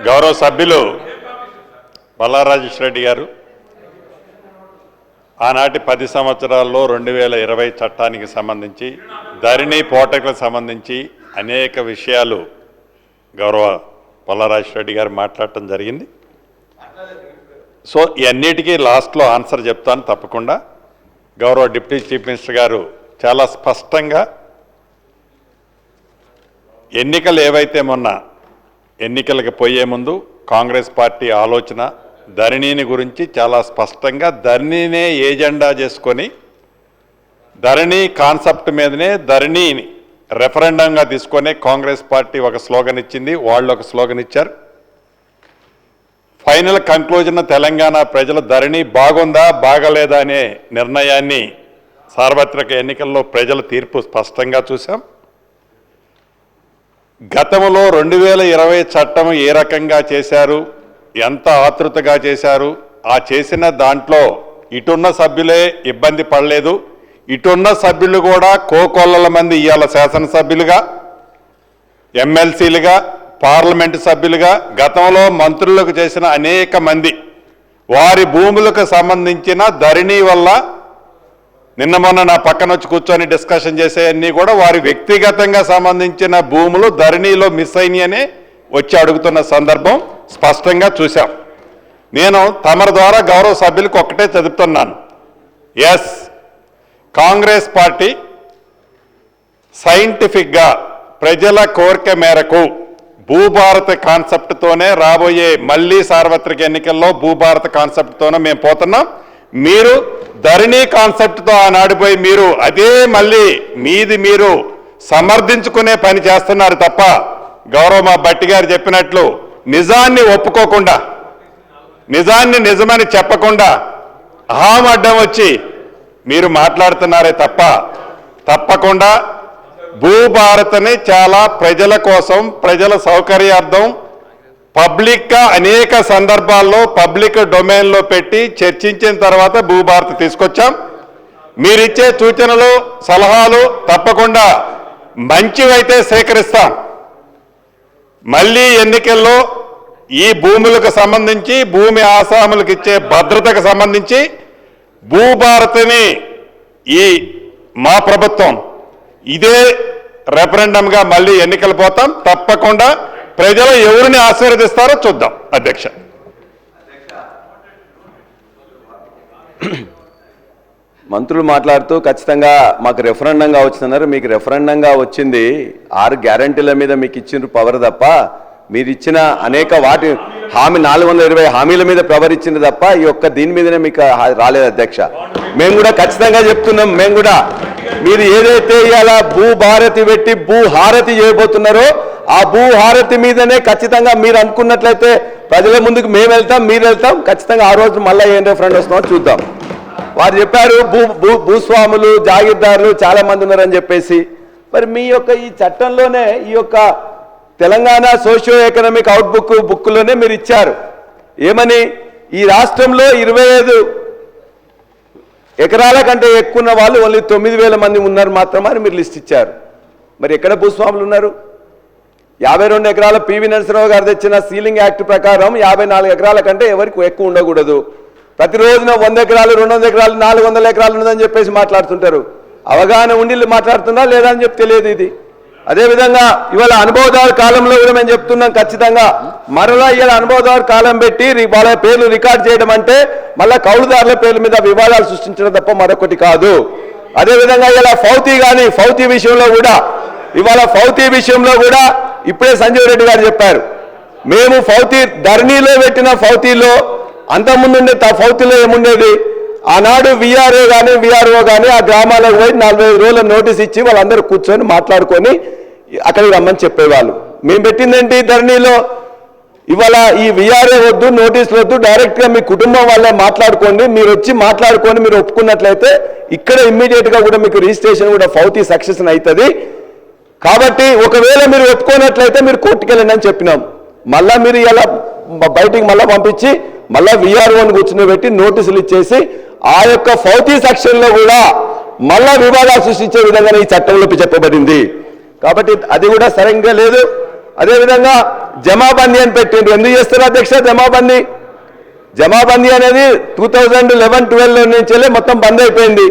గౌరవ సభ్యులు పల్లా రాజేశ్వర రెడ్డి గారు ఆనాటి 10 సంవత్సరాల్లో 2020 చట్టానికి సంబంధించి ధరణి పోర్టల్కి సంబంధించి అనేక విషయాలు గౌరవ పల్లా రాజేశ్వర రెడ్డి గారు మాట్లాడటం జరిగింది. సో ఇవన్నిటికీ లాస్ట్లో ఆన్సర్ చెప్తాను తప్పకుండా. గౌరవ డిప్యూటీ చీఫ్ మినిస్టర్ గారు చాలా స్పష్టంగా ఎన్నికలు ఏవైతే మొన్న ఎన్నికలకు పోయే ముందు కాంగ్రెస్ పార్టీ ఆలోచన ధరణిని గురించి చాలా స్పష్టంగా ధరణినే ఏజెండా చేసుకొని ధరణి కాన్సెప్ట్ మీదనే ధరణిని రెఫరెండంగా తీసుకొని కాంగ్రెస్ పార్టీ ఒక స్లోగన్ ఇచ్చింది, వాళ్ళు ఒక స్లోగన్ ఇచ్చారు. ఫైనల్ కంక్లూజన్ తెలంగాణ ప్రజలు ధరణి బాగుందా బాగలేదా అనే నిర్ణయాన్ని సార్వత్రిక ఎన్నికల్లో ప్రజల తీర్పు స్పష్టంగా చూసాం. గతంలో 2020 చట్టం ఏ రకంగా చేశారు, ఎంత ఆతృతగా చేశారు, ఆ చేసిన దాంట్లో ఇటున్న సభ్యులే ఇబ్బంది పడలేదు, ఇటున్న సభ్యులు కూడా కోకొల్లల మంది ఇవాళ శాసనసభ్యులుగా, ఎమ్మెల్సీలుగా, పార్లమెంటు సభ్యులుగా, గతంలో మంత్రులకు చేసిన అనేక మంది వారి భూములకు సంబంధించిన ధరణి వల్ల నిన్న మొన్న నా పక్కన వచ్చి కూర్చొని డిస్కషన్ చేసేవన్నీ కూడా వారి వ్యక్తిగతంగా సంబంధించిన భూములు ధరణిలో మిస్ అయినాయనే వచ్చి అడుగుతున్న సందర్భం స్పష్టంగా చూశాం. నేను తమరి ద్వారా గౌరవ సభ్యులకు ఒక్కటే చెబుతున్నాను, ఎస్ కాంగ్రెస్ పార్టీ సైంటిఫిక్గా ప్రజల కోరిక మేరకు భూభారత కాన్సెప్ట్తోనే రాబోయే మళ్ళీ సార్వత్రిక ఎన్నికల్లో భూభారత కాన్సెప్ట్తోనే మేము పోతున్నాం. మీరు ధరణి కాన్సెప్ట్తో ఆనాడిపోయి మీరు అదే మళ్ళీ మీది మీరు సమర్థించుకునే పని చేస్తున్నారు తప్ప గౌరవ మా భట్టి గారు చెప్పినట్లు నిజాన్ని ఒప్పుకోకుండా, నిజాన్ని నిజమని చెప్పకుండా అహాం అడ్డం వచ్చి మీరు మాట్లాడుతున్నారే తప్ప తప్పకుండా భూభారతని చాలా ప్రజల కోసం ప్రజల సౌకర్యార్థం పబ్లిక్గా అనేక సందర్భాల్లో పబ్లిక్ డొమైన్లో పెట్టి చర్చించిన తర్వాత భూభారత తీసుకొచ్చాం. మీరిచ్చే సూచనలు సలహాలు తప్పకుండా మంచివైతే సేకరిస్తాం. మళ్ళీ ఎన్నికల్లో ఈ భూములకు సంబంధించి భూమి ఆసాములకు ఇచ్చే భద్రతకు సంబంధించి భూభారతిని ఈ మా ప్రభుత్వం ఇదే రెఫరెండంగా మళ్ళీ ఎన్నికలు పోతాం. తప్పకుండా ప్రజలు ఎవరిని ఆశీర్వదిస్తారో చూద్దాం. అధ్యక్ష, మంత్రులు మాట్లాడుతూ ఖచ్చితంగా మాకు రెఫరెండంగా వచ్చిందన్నారు. మీకు రెఫరెండంగా వచ్చింది 6 గ్యారంటీల మీద మీకు ఇచ్చిన పవర్ తప్ప మీరు ఇచ్చిన అనేక వాటి హామీ 420 హామీల మీద పవర్ ఇచ్చింది తప్ప ఈ ఒక్క దీని మీదనే మీకు రాలేదు. అధ్యక్ష, మేము కూడా ఖచ్చితంగా చెప్తున్నాం, మేము కూడా మీరు ఏదైతే ఇవాళ భూభారతి పెట్టి భూహారతి చేయబోతున్నారో ఆ భూహారతి మీదనే ఖచ్చితంగా మీరు అనుకున్నట్లయితే ప్రజల ముందుకు మేము వెళ్తాం, మీరు వెళ్తాం. ఖచ్చితంగా ఆ రోజు మళ్ళీ ఏం రెఫరెండ్ వస్తుందో చూద్దాం. వారు చెప్పారు భూస్వాములు జాగీర్దారులు చాలా మంది ఉన్నారని చెప్పేసి. మరి మీ యొక్క ఈ చట్టంలోనే ఈ యొక్క తెలంగాణ సోషియో ఎకనామిక్ అవుట్బుక్ బుక్లోనే మీరు ఇచ్చారు ఏమని, ఈ రాష్ట్రంలో 25 ఎకరాల కంటే ఎక్కువ ఉన్న వాళ్ళు ఓన్లీ 9,000 మంది ఉన్నారు మాత్రమే అని మీరు లిస్ట్ ఇచ్చారు. మరి ఎక్కడ భూస్వాములు ఉన్నారు? 52 ఎకరాల పివి నరసింహరావు గారు తెచ్చిన సీలింగ్ యాక్ట్ ప్రకారం 54 ఎకరాల కంటే ఎవరికి ఎక్కువ ఉండకూడదు. ప్రతిరోజున 100 ఎకరాలు 200 ఎకరాలు 400 ఎకరాలు ఉన్నదని చెప్పేసి మాట్లాడుతుంటారు. అవగాహన ఉండి మాట్లాడుతున్నా లేదా అని చెప్పి తెలియదు ఇది. అదేవిధంగా ఇవాళ అనుభవదారు కాలంలో కూడా మేము చెప్తున్నాం, ఖచ్చితంగా మరలా ఇవాళ అనుభవదారు కాలం పెట్టి వాళ్ళ పేర్లు రికార్డ్ చేయడం అంటే మళ్ళీ కౌలుదారుల పేర్ల మీద వివాదాలు సృష్టించడం తప్ప మరొకటి కాదు. అదేవిధంగా ఇలా ఫౌతీ విషయంలో కూడా ఇవాళ ఫౌతీ విషయంలో కూడా ఇప్పుడే సంజీవ్ రెడ్డి గారు చెప్పారు, మేము ధరణిలో పెట్టిన ఫౌతీలో అంతకుముందు ఫౌతీలో ఏముండేది, ఆనాడు విఆర్ఓ కానీ ఆ గ్రామాలకు పోయి 45 రోజుల నోటీస్ ఇచ్చి వాళ్ళందరూ కూర్చొని మాట్లాడుకొని అక్కడికి రమ్మని చెప్పేవాళ్ళు. మేము పెట్టిందేంటి ధరణిలో, ఇవాళ ఈ విఆర్ఓ వద్దు, నోటీసులు వద్దు, డైరెక్ట్గా మీ కుటుంబం వాళ్ళే మాట్లాడుకోండి, మీరు వచ్చి మాట్లాడుకొని మీరు ఒప్పుకున్నట్లయితే ఇక్కడ ఇమ్మీడియట్గా కూడా మీకు రిజిస్ట్రేషన్ కూడా ఫౌతీ సక్సెస్ అవుతుంది. కాబట్టి ఒకవేళ మీరు ఒప్పుకోనట్లయితే మీరు కోర్టుకు వెళ్ళండి అని చెప్పినాం. మళ్ళా మీరు ఇలా బయటికి మళ్ళీ పంపించి మళ్ళీ విఆర్ఓని కూర్చుని నోటీసులు ఇచ్చేసి ఆ యొక్క ఫౌతీ సెక్షన్లో కూడా మళ్ళా వివాదాలు సృష్టించే విధంగా ఈ చట్టంలో చెప్పబడింది. కాబట్టి అది కూడా సరిగ్గా లేదు. అదేవిధంగా జమాబందీ అని పెట్టిండ్రు. ఎందుకు చేస్తారు అధ్యక్ష జమాబందీ? జమాబందీ అనేది 2011-12 నుంచి మొత్తం బంద్ అయిపోయింది.